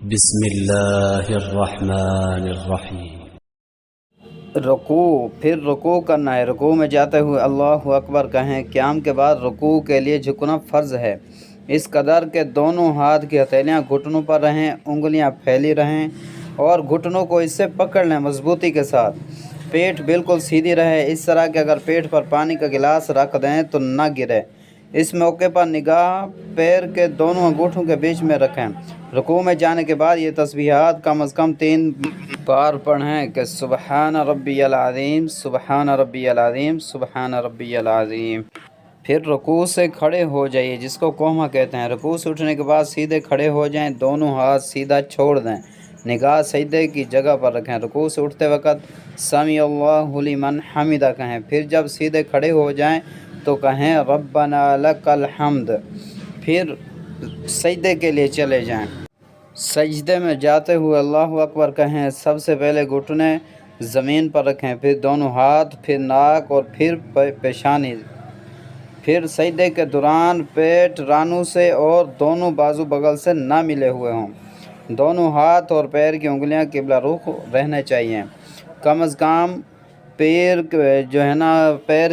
بسم الله الرحمن الرحیم۔ رکوع، پھر رکوع کرنا ہے۔ رکوع میں جاتے ہوئے اللہ اکبر کہیں۔ قیام کے بعد رکوع کے لیے جھکنا فرض ہے، اس قدر کہ دونوں ہاتھ کی ہتھیلیاں گھٹنوں پر رہیں، انگلیاں پھیلی رہیں اور گھٹنوں کو اس سے پکڑ لیں مضبوطی کے ساتھ۔ پیٹھ بالکل سیدھی رہے، اس طرح کہ اگر پیٹھ پر پانی کا گلاس رکھ دیں تو نہ گرے۔ اس موقع پر نگاہ پیر کے دونوں انگوٹھوں کے بیچ میں رکھیں۔ رکوع میں جانے کے بعد یہ تسبیحات کم از کم 3 بار پڑھیں کہ سبحان ربی العظیم، سبحان ربی العظیم، سبحان ربی العظیم۔ پھر رکوع سے کھڑے ہو جائیے، جس کو قومہ کہتے ہیں۔ رکوع سے اٹھنے کے بعد سیدھے کھڑے ہو جائیں، دونوں ہاتھ سیدھا چھوڑ دیں، نگاہ سجدے کی جگہ پر رکھیں۔ رکوع سے اٹھتے وقت سمیع اللہ لمن حمدہ کہیں۔ پھر جب سیدھے کھڑے ہو جائیں تو کہیں ربنا لک الحمد۔ پھر سجدے کے لیے چلے جائیں۔ سجدے میں جاتے ہوئے اللہ اکبر کہیں۔ سب سے پہلے گھٹنے زمین پر رکھیں، پھر دونوں ہاتھ، پھر ناک اور پھر پیشانی۔ پھر سجدے کے دوران پیٹ رانوں سے اور دونوں بازو بغل سے نہ ملے ہوئے ہوں۔ دونوں ہاتھ اور پیر کی انگلیاں قبلہ رخ رہنے چاہیے۔ کم از کم پیر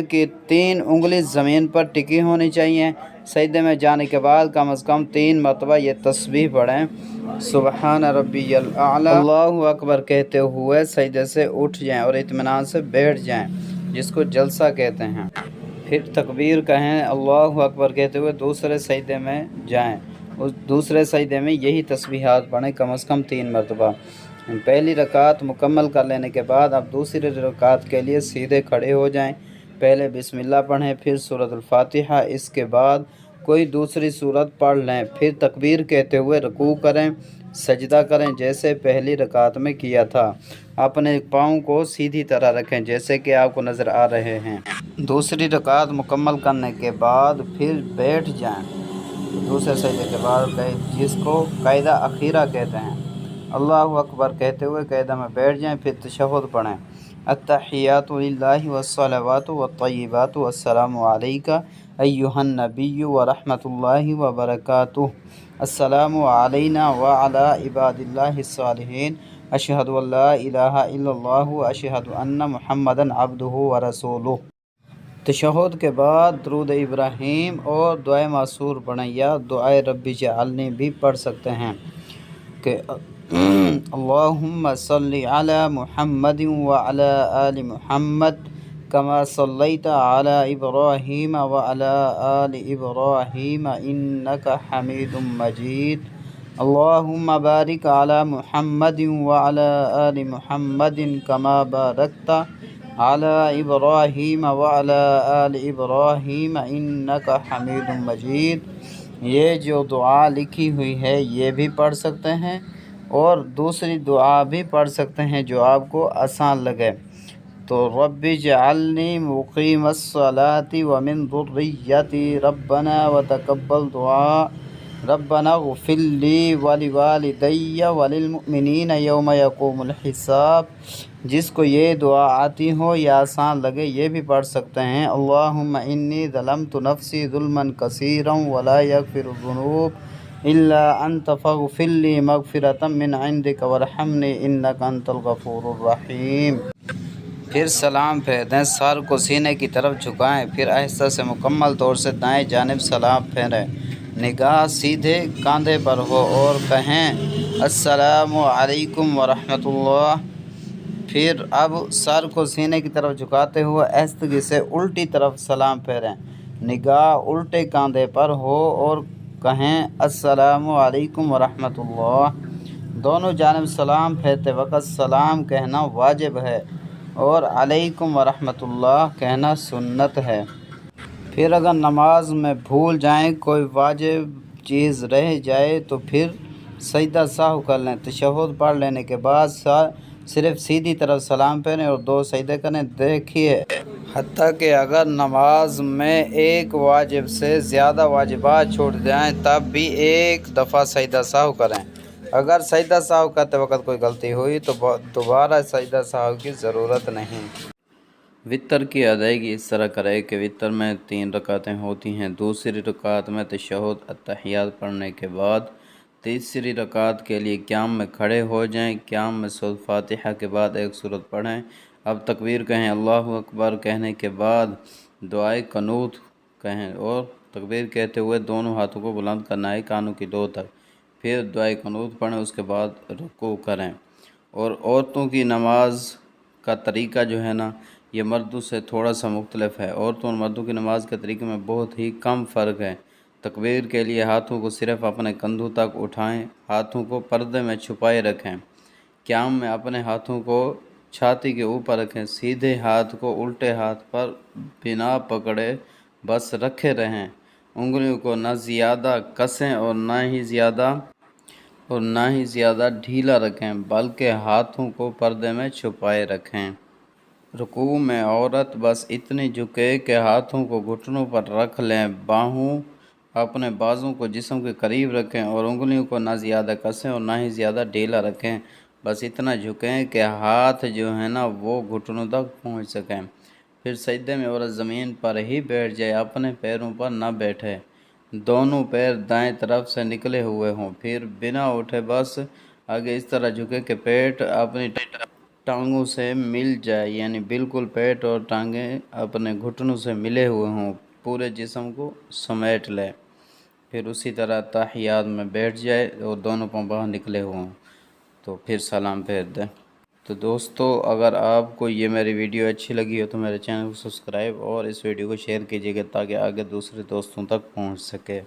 کی 3 انگلی زمین پر ٹکی ہونی چاہیے۔ سجدے میں جانے کے بعد کم از کم 3 مرتبہ یہ تسبیح پڑھیں، سبحان ربی الاعلی۔ اللہ اکبر کہتے ہوئے سجدے سے اٹھ جائیں اور اطمینان سے بیٹھ جائیں، جس کو جلسہ کہتے ہیں۔ پھر تکبیر کہیں، اللہ اکبر کہتے ہوئے دوسرے سجدے میں جائیں۔ اس دوسرے سجدے میں یہی تسبیحات پڑھیں کم از کم 3 مرتبہ۔ پہلی رکعت مکمل کر لینے کے بعد اب دوسری رکعت کے لیے سیدھے کھڑے ہو جائیں۔ پہلے بسم اللہ پڑھیں، پھر سورۃ الفاتحہ، اس کے بعد کوئی دوسری سورت پڑھ لیں۔ پھر تکبیر کہتے ہوئے رکوع کریں، سجدہ کریں جیسے پہلی رکعت میں کیا تھا۔ اپنے پاؤں کو سیدھی طرح رکھیں جیسے کہ آپ کو نظر آ رہے ہیں۔ دوسری رکعت مکمل کرنے کے بعد پھر بیٹھ جائیں دوسرے سجدے کے بعد، جس کو قاعدہ اخیرہ کہتے ہیں۔ اللہ اکبر کہتے ہوئے قاعدہ میں بیٹھ جائیں، پھر تشہد پڑھیں۔ التحیات للہ والصلوات والطیبات والسلام علیک ایھا النبی ورحمۃ اللہ وبرکاتہ، السلام علینا وعلی عباد اللہ الصالحین، اشہد ان لا الہ الا اللہ واشہد ان محمدا عبدہ ورسولہ۔ تشہد کے بعد درود ابراہیم اور دعائے معصور پڑھیں یا دعائے رب اجعلنی بھی پڑھ سکتے ہیں کہ اللہم صلی علی محمد وعلی آل محمد کما صلیت علی ابراہیم وعلی آل ابراہیم انک حمید مجید، اللہم بارک علی محمد وعلی آل محمد کما بارکت علی ابراہیم وعلی آل ابراہیم انک حمید مجید۔ یہ جو دعا لکھی ہوئی ہے یہ بھی پڑھ سکتے ہیں اور دوسری دعا بھی پڑھ سکتے ہیں جو آپ کو آسان لگے۔ تو رب اجعلنی مقیم الصلاۃ ومن ذریتی ربنا وتقبل دعاء، ربنا اغفر لی ولوالدی وللمؤمنین یوم یقوم الحساب۔ جس کو یہ دعا آتی ہو یا آسان لگے یہ بھی پڑھ سکتے ہیں۔ اللہم انی ظلمت نفسی ظلما کثیرا ولا یغفر الذنوب الا انت فاغفر لی مغفرۃ من عندک وارحمنی انک انت الغفور الرحیم۔ پھر سلام پھیر دیں، سر کو سینے کی طرف جھکائیں، پھر آہستہ سے مکمل طور سے دائیں جانب سلام پھیریں، نگاہ سیدھے کاندھے پر ہو اور کہیں السلام علیکم ورحمۃ اللہ۔ پھر اب سر کو سینے کی طرف جھکاتے ہوئے آہستگی سے الٹی طرف سلام پھیریں، نگاہ الٹے کاندھے پر ہو اور کہیں السلام علیکم ورحمۃ اللہ۔ دونوں جانب سلام پھیرتے وقت سلام کہنا واجب ہے اور علیکم ورحمۃ اللہ کہنا سنت ہے۔ پھر اگر نماز میں بھول جائیں، کوئی واجب چیز رہ جائے تو پھر سجدہ سہو کر لیں۔ تشہد پڑھ لینے کے بعد صرف سیدھی طرف سلام پھیریں اور 2 سجدے کریں۔ دیکھیے، حتیٰ کہ اگر نماز میں ایک واجب سے زیادہ واجبات چھوٹ جائیں تب بھی ایک دفعہ سجدہ سہو کریں۔ اگر سجدہ سہو کرتے وقت کوئی غلطی ہوئی تو دوبارہ سجدہ سہو کی ضرورت نہیں۔ وتر کی ادائیگی اس طرح کرے کہ وتر میں 3 رکعتیں ہوتی ہیں۔ دوسری رکعت میں تشہد التحیات پڑھنے کے بعد تیسری رکعت کے لیے قیام میں کھڑے ہو جائیں، قیام میں سورۃ فاتحہ کے بعد ایک سورت پڑھیں، اب تکبیر کہیں، اللہ اکبر کہنے کے بعد دعائے قنوت کہیں اور تکبیر کہتے ہوئے دونوں ہاتھوں کو بلند کرنا ہے کانوں کی دو تک، پھر دعائے قنوت پڑھیں، اس کے بعد رکوع کریں۔ اور عورتوں کی نماز کا طریقہ جو ہے نا یہ مردوں سے تھوڑا سا مختلف ہے، عورتوں اور مردوں کی نماز کے طریقے میں بہت ہی کم فرق ہے۔ تکبیر کے لیے ہاتھوں کو صرف اپنے کندھوں تک اٹھائیں، ہاتھوں کو پردے میں چھپائے رکھیں۔ قیام میں اپنے ہاتھوں کو چھاتی کے اوپر رکھیں، سیدھے ہاتھ کو الٹے ہاتھ پر بنا پکڑے بس رکھے رہیں، انگلیوں کو نہ زیادہ کسیں اور نہ ہی زیادہ ڈھیلا رکھیں، بلکہ ہاتھوں کو پردے میں چھپائے رکھیں۔ رکوع میں عورت بس اتنی جھکے کہ ہاتھوں کو گھٹنوں پر رکھ لیں، باہوں اپنے بازوں کو جسم کے قریب رکھیں اور انگلیوں کو نہ زیادہ کسیں اور نہ ہی زیادہ ڈھیلا رکھیں، بس اتنا جھکیں کہ ہاتھ جو ہے نا وہ گھٹنوں تک پہنچ سکیں۔ پھر سجدے میں عورت زمین پر ہی بیٹھ جائے، اپنے پیروں پر نہ بیٹھے، دونوں پیر دائیں طرف سے نکلے ہوئے ہوں، پھر بنا اٹھے بس آگے اس طرح جھکے کہ پیٹ اپنی ٹانگوں سے مل جائے، یعنی بالکل پیٹ اور ٹانگیں اپنے گھٹنوں سے ملے ہوئے ہوں، پورے جسم کو سمیٹ لے۔ پھر اسی طرح تحیات میں بیٹھ جائے اور دونوں پاؤں باہر نکلے ہوئے ہوں، تو پھر سلام پھیر دیں۔ تو دوستو اگر آپ کو یہ میری ویڈیو اچھی لگی ہو تو میرے چینل کو سبسکرائب اور اس ویڈیو کو شیئر کیجیے گا تاکہ آگے دوسرے دوستوں تک پہنچ سکے۔